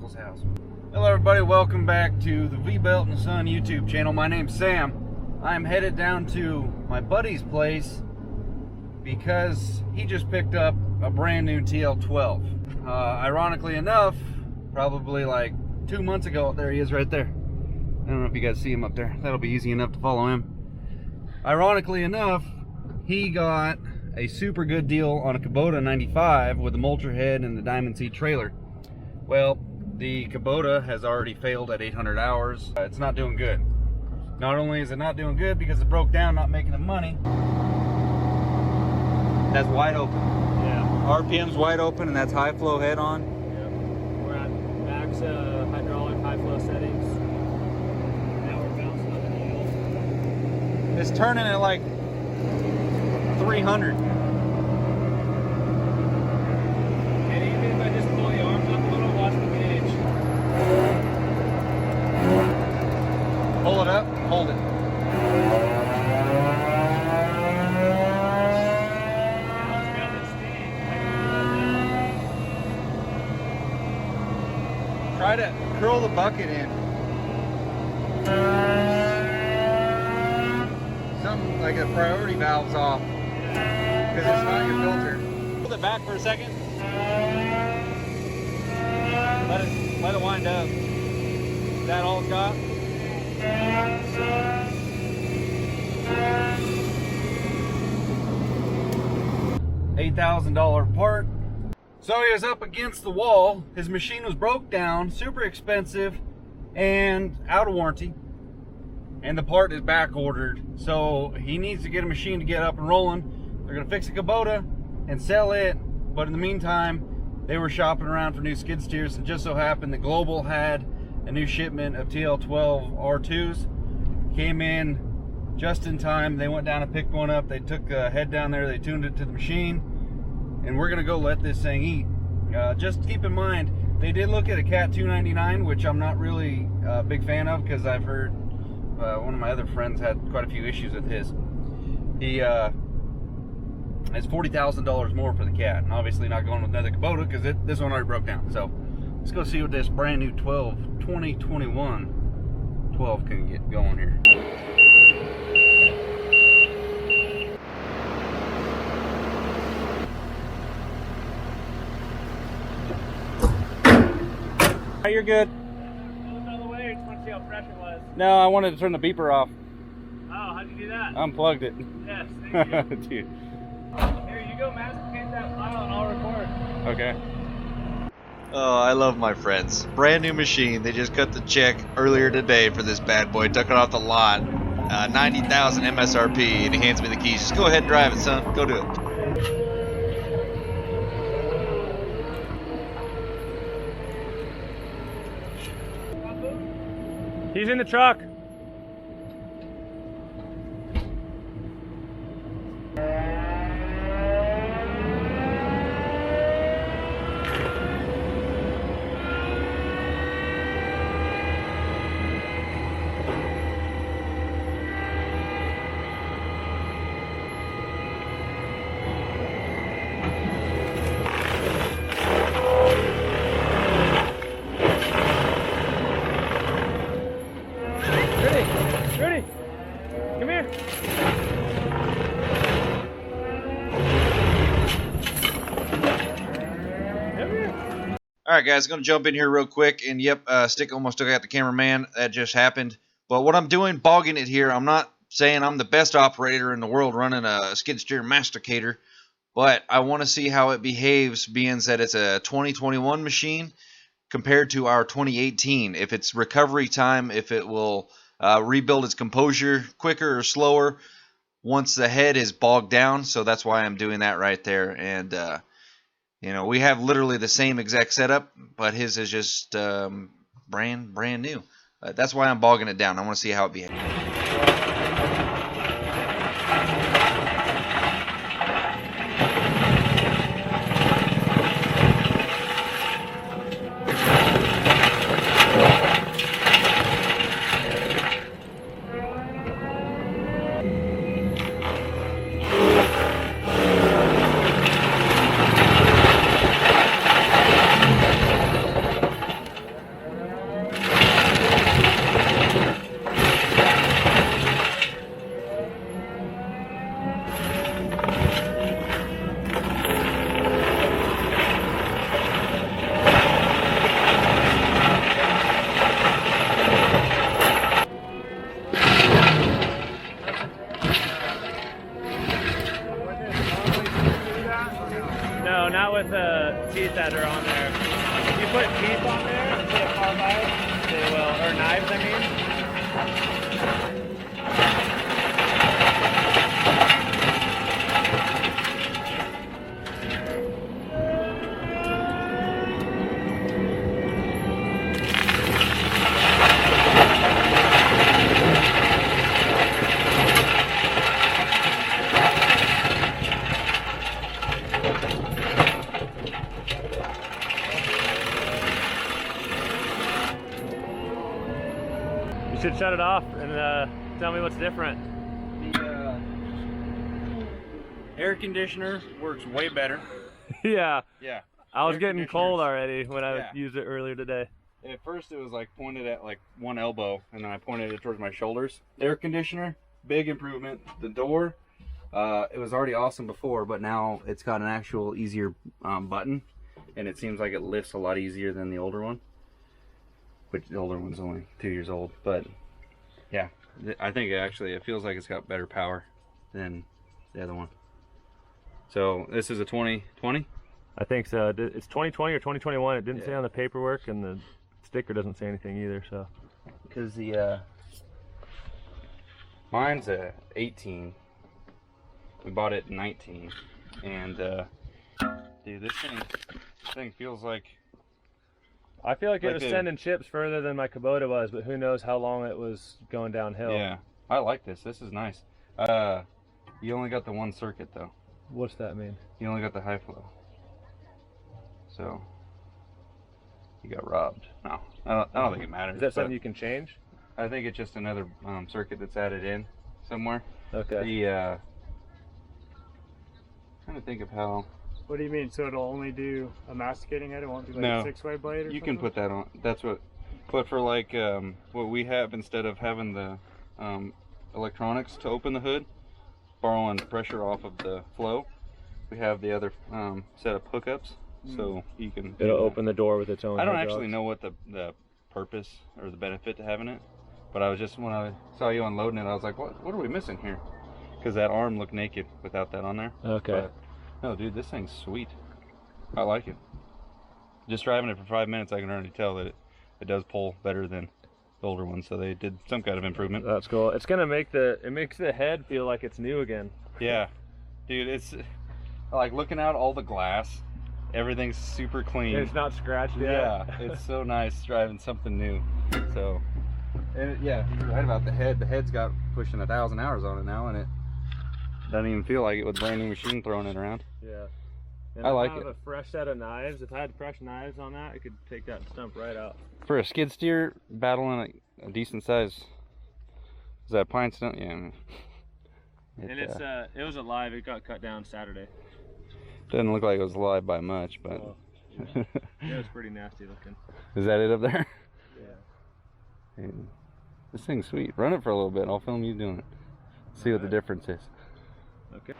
uncle's house. Hello everybody, welcome back to the V-Belt and Son YouTube channel. My name's Sam. I'm headed down to my buddy's place because he just picked up a brand new TL12. Ironically enough, probably like 2 months ago, there he is right there. I don't know if you guys see him up there. That'll be easy enough to follow him. Ironically enough, he got a super good deal on a Kubota 95 with the mulcher head and the diamond seat trailer. Well, the Kubota has already failed at 800 hours. It's not doing good. Not only is it not doing good because it broke down, not making him money. That's wide open. Yeah. RPM's wide open, and that's high flow head on. Yep. We're at max hydraulic high flow settings. Now we're bouncing on the needle. It's turning at like 300. And even if I just pull the arms up a little, watch the gauge. Pull it up, hold it. Now it's got the steam. Try to curl the bucket in. Something like a priority valve's off. Because it's not your filter. Hold it back for a second. Let it wind up. Is that all it's got? $8,000 part. So he was up against the wall. His machine was broke down, super expensive, and out of warranty. And the part is back ordered. So he needs to get a machine to get up and rolling. They're gonna fix a Kubota and sell it, but in the meantime, they were shopping around for new skid steers, and just so happened that Global had a new shipment of TL12R2s. Came in just in time. They went down and picked one up. They took a head down there, they tuned it to the machine, and we're gonna go let this thing eat. Just keep in mind, they did look at a Cat 299, which I'm not really a big fan of because I've heard one of my other friends had quite a few issues with his. He it's $40,000 more for the Cat, and obviously not going with another Kubota because this one already broke down. So let's go see what this brand new 2021 12 can get going here. You're good. Pull it out of the way, or just want to see how fresh it was? No, I wanted to turn the beeper off. Oh, how'd you do that? Unplugged it. Yes, thank you. Dude. Here you go, masticate that file and I'll record. Okay. Oh, I love my friends. Brand new machine. They just cut the check earlier today for this bad boy. Took it off the lot. 90,000 MSRP, and he hands me the keys. Just go ahead and drive it, son. Go do it. He's in the truck. Rudy, come here. Alright guys, gonna jump in here real quick, and yep, Stick almost took out the cameraman. That just happened. But what I'm doing, bogging it here, I'm not saying I'm the best operator in the world running a skid steer masticator, but I want to see how it behaves, being that it's a 2021 machine compared to our 2018. If it's recovery time, if it will rebuild its composure quicker or slower once the head is bogged down. So that's why I'm doing that right there. And you know, we have literally the same exact setup, but his is just brand new. That's why I'm bogging it down. I want to see how it behaves. put teeth on there instead of carbide, they will, or knives, I mean. You should shut it off and tell me what's different. The air conditioner works way better. Yeah. Yeah. I was Air getting cold conditioners- already when I used it earlier today. At first it was like pointed at like one elbow, and then I pointed it towards my shoulders. Air conditioner, big improvement. The door, it was already awesome before, but now it's got an actual easier button, and it seems like it lifts a lot easier than the older one. Which the older one's only 2 years old, but yeah, I think it feels like it's got better power than the other one. So this is a 2020? I think so. It's 2020 or 2021. It didn't say on the paperwork, and the sticker doesn't say anything either. So because the mine's a 18. We bought it in 19, and dude, this thing feels like. I feel like it was sending chips further than my Kubota was, but who knows how long it was going downhill. Yeah, I like this. This is nice. You only got the one circuit though. What's that mean? You only got the high flow. So you got robbed. No, I don't think it matters. Is that something you can change? I think it's just another circuit that's added in somewhere. Okay. The trying to think of how. What do you mean? So it'll only do a masticating head? It won't do like No. a 6-way blade or something? You can put that on. That's what. But for like what we have, instead of having the electronics to open the hood, borrowing pressure off of the flow, we have the other set of hookups, so you can. It'll open the door with its own. I don't hydraulics. actually know what the purpose or the benefit to having it, but I was just, when I saw you unloading it, I was like, what are we missing here? Because that arm looked naked without that on there. Okay. But, no, dude, this thing's sweet. I like it. Just driving it for 5 minutes, I can already tell that it does pull better than the older one. So they did some kind of improvement. That's cool. It's gonna make it makes the head feel like it's new again. Yeah, dude, it's like looking out all the glass. Everything's super clean. It's not scratched yet. Yeah, it's so nice driving something new. So, and yeah, you're right about the head. The head's got pushing 1,000 hours on it now, and it doesn't even feel like it with a brand new machine throwing it around. Yeah. And I like have it. a fresh set of knives. If I had fresh knives on that, I could take that stump right out. For a skid steer, battling a decent size, is that pine stump? Yeah. And it was alive. It got cut down Saturday. Doesn't look like it was alive by much, but Oh, yeah. It was pretty nasty looking. is that it up there? Yeah. Hey, this thing's sweet. Run it for a little bit. I'll film you doing it. See what the difference is. Okay.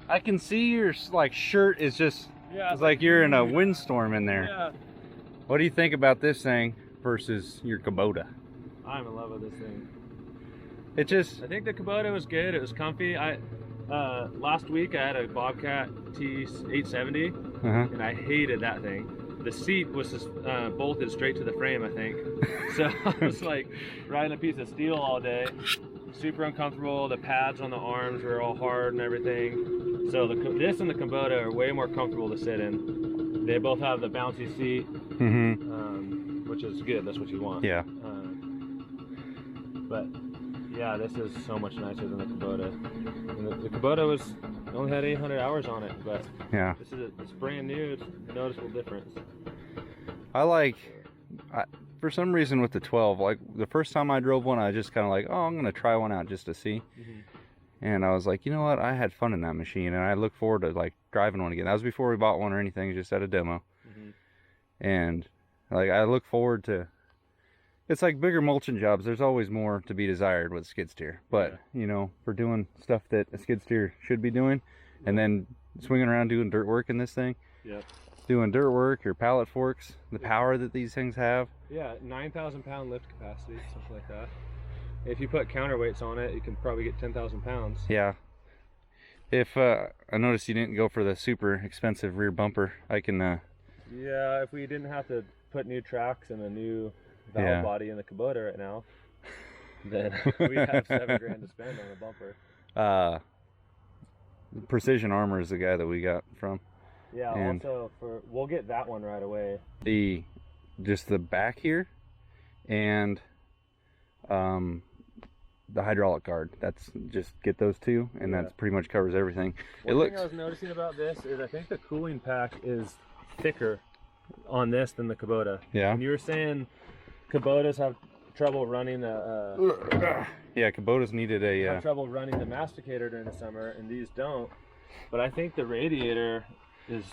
I can see your like shirt is just, Yeah, it's like you're in a windstorm in there. Yeah. What do you think about this thing versus your Kubota? I'm in love with this thing. It just... I think the Kubota was good. It was comfy. Last week I had a Bobcat T870, and I hated that thing. The seat was just bolted straight to the frame, I think. So I was like riding a piece of steel all day. Super uncomfortable. The pads on the arms were all hard and everything. So this and the Kubota are way more comfortable to sit in. They both have the bouncy seat, which is good. That's what you want. Yeah. But yeah, this is so much nicer than the Kubota. And the Kubota only had 800 hours on it, but yeah, it's brand new. It's a noticeable difference. For some reason with the 12, like the first time I drove one, I just kind of like, oh, I'm gonna try one out just to see. And I was like, you know what, I had fun in that machine, and I look forward to like driving one again. That was before we bought one or anything, just at a demo. And like I look forward to, it's like bigger mulching jobs, there's always more to be desired with skid steer, but you know, for doing stuff that a skid steer should be doing, and then swinging around doing dirt work in this thing, doing dirt work or pallet forks, the power that these things have. Yeah, 9,000 pound lift capacity, something like that. If you put counterweights on it, you can probably get 10,000 pounds. Yeah. If I noticed you didn't go for the super expensive rear bumper, I can yeah, if we didn't have to put new tracks and a new valve body in the Kubota right now, then we have $7 grand to spend on a bumper. Precision Armor is the guy that we got from. Yeah, and also we'll get that one right away. Just the back here and the hydraulic guard. That's just get those two, and that's pretty much covers everything. One thing I was noticing about this is I think the cooling pack is thicker on this than the Kubota. Yeah. And you were saying Kubotas have trouble running the yeah, Kubotas needed have trouble running the masticator during the summer, and these don't. But I think the radiator is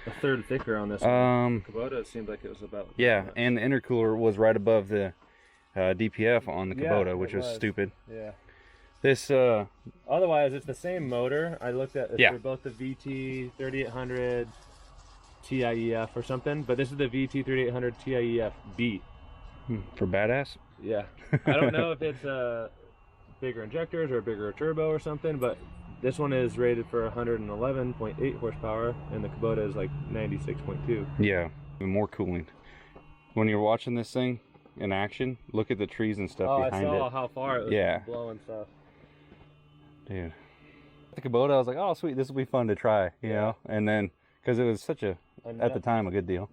a third thicker on this one. Kubota seemed like it was about and the intercooler was right above the DPF on the Kubota, which was stupid. Yeah. This otherwise it's the same motor. I looked at they're both the VT 3800 TIEF or something, but this is the VT 3800 TIEF B. For badass? Yeah. I don't know if it's bigger injectors or a bigger turbo or something, but this one is rated for 111.8 horsepower, and the Kubota is like 96.2. Yeah, even more cooling. When you're watching this thing in action, look at the trees and stuff behind it. I saw how far it was blowing stuff. Dude. The Kubota, I was like, oh sweet, this will be fun to try, you know? And then, because it was such at the time, a good deal.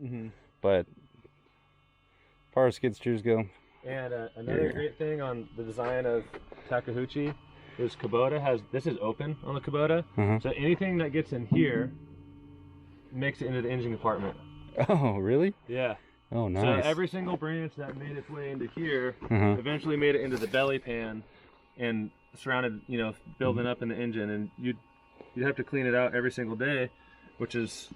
But as far as skid steers go. And another great thing on the design of Takeuchi is Kubota this is open on the Kubota, so anything that gets in here makes it into the engine compartment. Oh, really? Yeah. Oh, nice. So every single branch that made its way into here eventually made it into the belly pan and surrounded, you know, building up in the engine, and you'd have to clean it out every single day, which is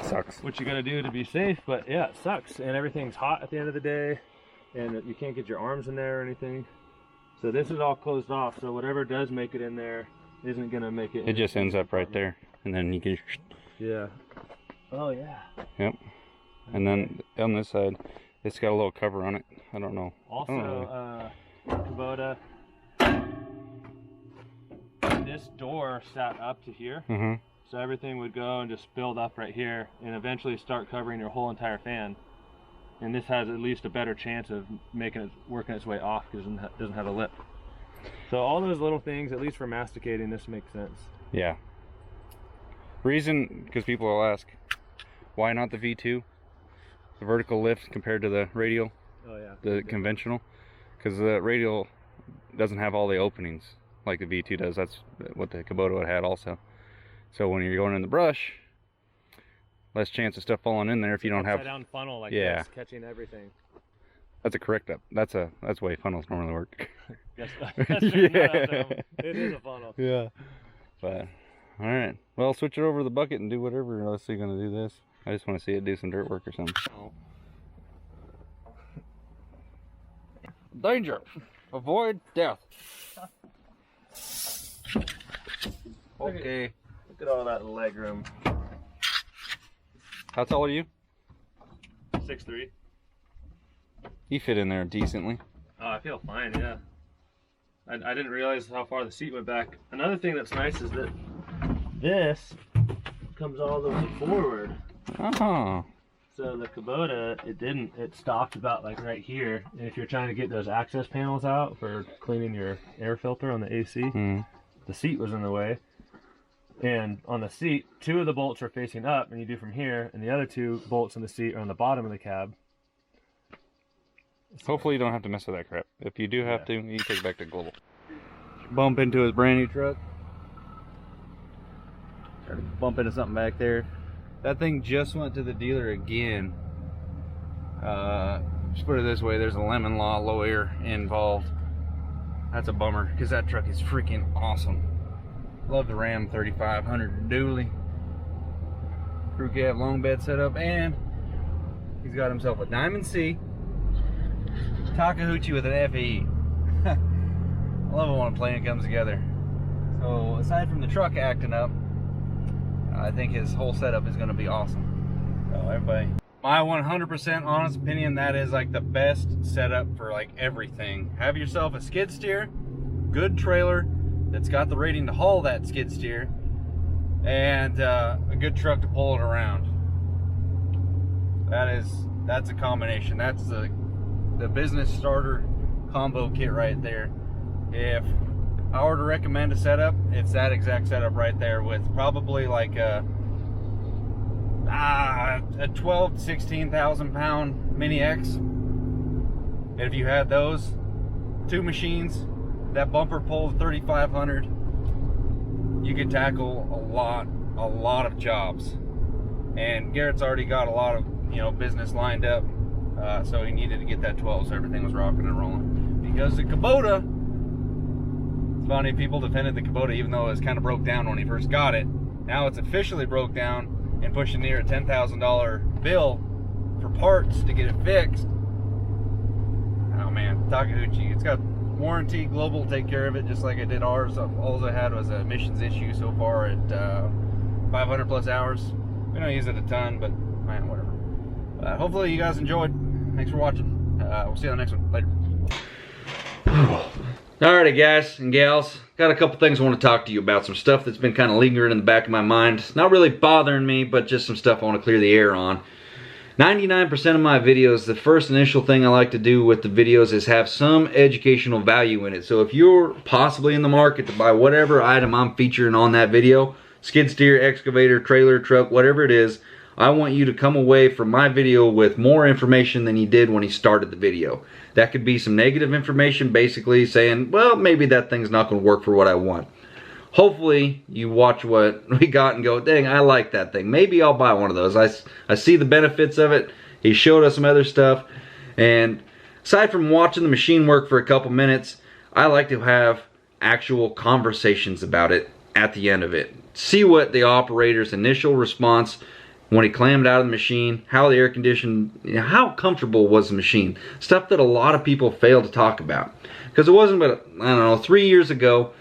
sucks. What you got to do to be safe, but yeah, it sucks. And everything's hot at the end of the day, and you can't get your arms in there or anything. So this is all closed off, so whatever does make it in there isn't gonna make it. It just ends up right there, and then you can. Yeah. Oh yeah. Yep. And then on this side, it's got a little cover on it. I don't know. Also, Kubota. This door sat up to here, so everything would go and just build up right here, and eventually start covering your whole entire fan. And this has at least a better chance of working its way off because it doesn't have a lip. So all those little things, at least for masticating, this makes sense. Yeah. Reason, because people will ask, why not the V2? The vertical lift compared to the radial? Oh yeah. The conventional? Because the radial doesn't have all the openings like the V2 does. That's what the Kubota had also. So when you're going in the brush, less chance of stuff falling in there if you don't have down funnel like this, catching everything. That's a correct up. That's the way funnels normally work. Yes, it is a funnel. Yeah. But all right. Well, switch it over to the bucket and do whatever else you're gonna do this. I just want to see it do some dirt work or something. Oh. Danger. Avoid death. Okay. Look at all that leg room. How tall are you? 6'3". You fit in there decently. Oh, I feel fine, yeah. I didn't realize how far the seat went back. Another thing that's nice is that this comes all the way forward. Oh. So the Kubota, it stopped about like right here. And if you're trying to get those access panels out for cleaning your air filter on the AC, the seat was in the way. And on the seat, 2 of the bolts are facing up, and you do from here, and the other 2 bolts in the seat are on the bottom of the cab. Hopefully you don't have to mess with that crap. If you do have to, you take it back to Global. Bump into his brand new truck. Try to bump into something back there. That thing just went to the dealer again. Just put it this way, there's a lemon law lawyer involved. That's a bummer, because that truck is freaking awesome. Love the Ram 3500 dually. Crew cab long bed setup, and he's got himself a Diamond C Takeuchi with an FE. I love it when a plane comes together. So aside from the truck acting up, I think his whole setup is going to be awesome. So everybody, my 100% honest opinion, that is like the best setup for like everything. Have yourself a skid steer, good trailer that's got the rating to haul that skid steer, and a good truck to pull it around. That's a combination. That's the business starter combo kit right there. If I were to recommend a setup, it's that exact setup right there, with probably like a 12 to 16,000 pound Mini X. And if you had those 2 machines, that bumper pull 3500, you could tackle a lot of jobs. And Garrett's already got a lot of business lined up, so he needed to get that 12, so everything was rocking and rolling. Because the Kubota, it's funny, people defended the Kubota even though it was kind of broke down when he first got it. Now it's officially broke down and pushing near a $10,000 bill for parts to get it fixed. Oh man, Takeuchi, it's got warranty. Global will take care of it just like I did ours. All I had was an emissions issue so far at 500 plus hours. We don't use it a ton, but man, whatever. Hopefully you guys enjoyed. Thanks for watching. We'll see you on the next one. Later. Alrighty guys and gals, got a couple things I want to talk to you about. Some stuff that's been kind of lingering in the back of my mind. Not really bothering me, but just some stuff I want to clear the air on. 99% of my videos, the first initial thing I like to do with the videos is have some educational value in it. So if you're possibly in the market to buy whatever item I'm featuring on that video, skid steer, excavator, trailer, truck, whatever it is, I want you to come away from my video with more information than you did when you started the video. That could be some negative information, basically saying, well, maybe that thing's not going to work for what I want. Hopefully you watch what we got and go, dang, I like that thing. Maybe I'll buy one of those. I see the benefits of it. He showed us some other stuff. And aside from watching the machine work for a couple minutes, I like to have actual conversations about it at the end of it. See what the operator's initial response when he clammed out of the machine, how the air conditioned, how comfortable was the machine. Stuff that a lot of people fail to talk about. Because it wasn't but, I don't know, 3 years ago,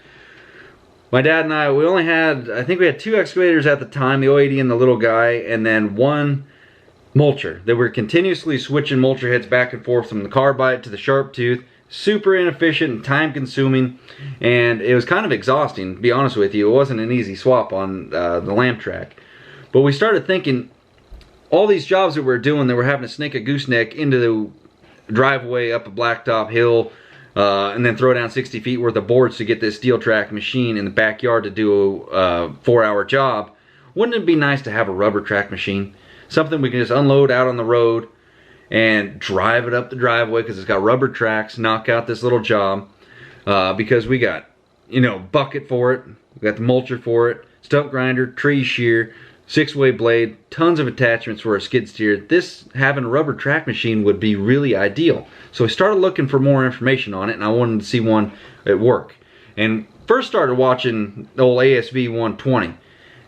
my dad and I, I think we had 2 excavators at the time, the 080 and the little guy, and then 1 mulcher. They were continuously switching mulcher heads back and forth from the carbide to the sharp tooth. Super inefficient and time consuming, and it was kind of exhausting, to be honest with you. It wasn't an easy swap on the lamp track. But we started thinking, all these jobs that we're doing, that we're having to snake a gooseneck into the driveway up a blacktop hill, and then throw down 60 feet worth of boards to get this steel track machine in the backyard to do a 4-hour job. Wouldn't it be nice to have a rubber track machine? Something we can just unload out on the road and drive it up the driveway because it's got rubber tracks, knock out this little job. Because we got, bucket for it, we got the mulcher for it, stump grinder, tree shear, 6-way blade, tons of attachments for a skid steer. This, having a rubber track machine would be really ideal. So I started looking for more information on it, and I wanted to see one at work. And first started watching the old ASV 120.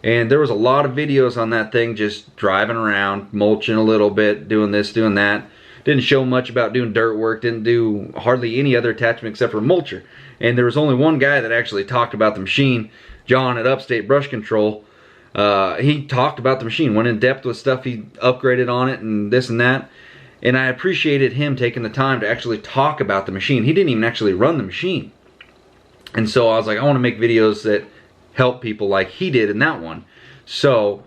And there was a lot of videos on that thing just driving around, mulching a little bit, doing this, doing that. Didn't show much about doing dirt work, didn't do hardly any other attachment except for mulcher. And there was only one guy that actually talked about the machine, John at Upstate Brush Control. He talked about the machine, went in depth with stuff he upgraded on it and this and that. And I appreciated him taking the time to actually talk about the machine. He didn't even actually run the machine. And so I was like, I want to make videos that help people like he did in that one. So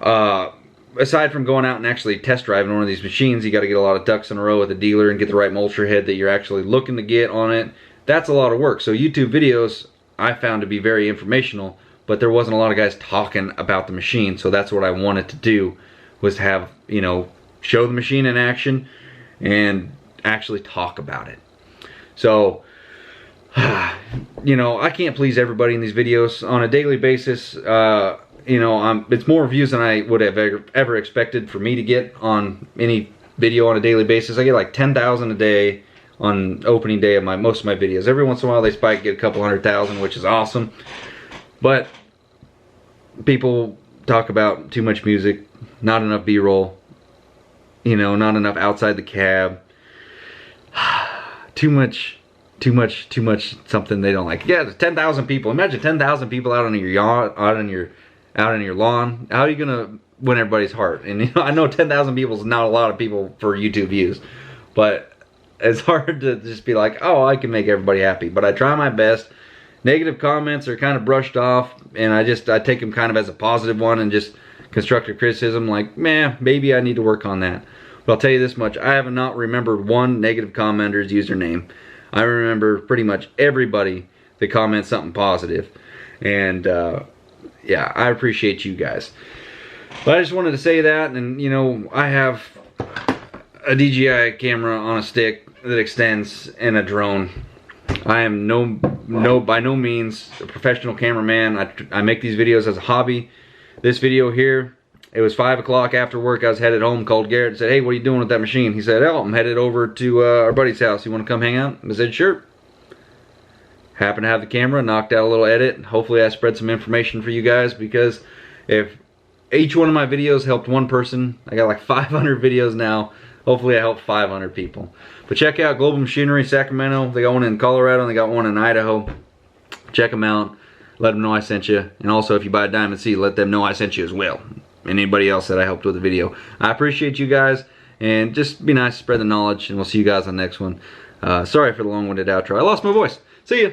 aside from going out and actually test driving one of these machines, you got to get a lot of ducks in a row with a dealer and get the right mulcher head that you're actually looking to get on it. That's a lot of work. So YouTube videos I found to be very informational, but there wasn't a lot of guys talking about the machine. So that's what I wanted to do, was to have, you know, show the machine in action and actually talk about it. So you know, I can't please everybody in these videos on a daily basis. You know, it's more views than I would have ever expected for me to get on any video on a daily basis. I get like 10,000 a day on opening day of most of my videos. Every once in a while they spike, get a couple 100,000, which is awesome. But people talk about too much music, not enough B-roll, you know, not enough outside the cab, too much something they don't like. Yeah, 10,000 people. Imagine 10,000 people out on your yard, out on your lawn. How are you gonna win everybody's heart? And you know, I know 10,000 people is not a lot of people for YouTube views, but it's hard to just be like, oh, I can make everybody happy. But I try my best. Negative comments are kind of brushed off, and I take them kind of as a positive one, and just constructive criticism, like, man, maybe I need to work on that. But I'll tell you this much: I have not remembered one negative commenter's username. I remember pretty much everybody that comments something positive. And yeah, I appreciate you guys. But I just wanted to say that. And you know, I have a DJI camera on a stick that extends and a drone. I am by no means a professional cameraman. I make these videos as a hobby. This video here, it was 5 o'clock after work. I was headed home, called Garrett and said, hey, what are you doing with that machine? He said, oh, I'm headed over to our buddy's house. You want to come hang out? I said, sure. Happened to have the camera, knocked out a little edit. Hopefully I spread some information for you guys, because if each one of my videos helped one person, I got like 500 videos now. Hopefully I helped 500 people. But check out Global Machinery Sacramento. They got one in Colorado and they got one in Idaho. Check them out. Let them know I sent you. And also, if you buy a Diamond C, let them know I sent you as well. And anybody else that I helped with the video. I appreciate you guys, and just be nice, spread the knowledge, and we'll see you guys on the next one. Sorry for the long-winded outro. I lost my voice. See ya.